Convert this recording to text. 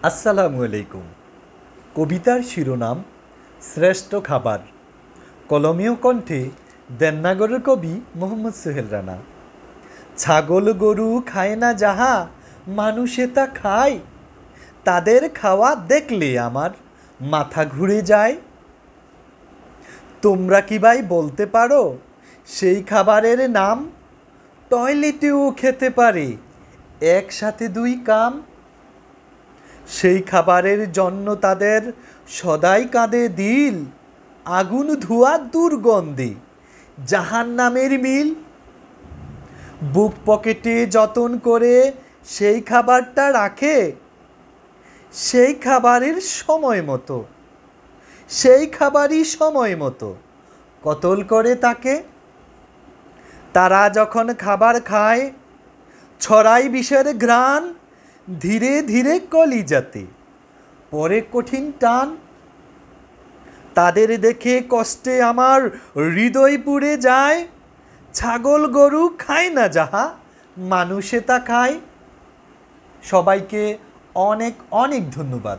আসসালামু আলাইকুম। কবিতার শিরোনাম শ্রেষ্ঠ খাবার। কলমীয় কণ্ঠে দেবনাগরের কবি মোহাম্মদ সোহেল রানা। ছাগল গরু খায় না যাহা, মানুষে তা খায়। তাদের খাওয়া দেখলে আমার মাথা ঘুরে যায়। তোমরা কি ভাই বলতে পারো সেই খাবারের নাম? টয়লেটেও খেতে পারে একসাথে দুই কাম। সেই খাবারের জন্য তাদের সদাই কাঁদে দিল, আগুন ধোঁয়া দুর্গন্ধে জাহান্নামের মিল। বুক পকেটে যতন করে সেই খাবারটা রাখে, সেই খাবারের সময় মতো, সেই খাবারই সময় মতো কতল করে তাকে। তারা যখন খাবার খায় ছড়াই বিষের ঘ্রাণ, ধীরে ধীরে কলিজাতে পরে কঠিন টান। তাদের দেখে কষ্টে আমার হৃদয় পুড়ে যায়। ছাগল গরু খায় না যাহা, মানুষে তা খায়। সবাইকে অনেক অনেক ধন্যবাদ।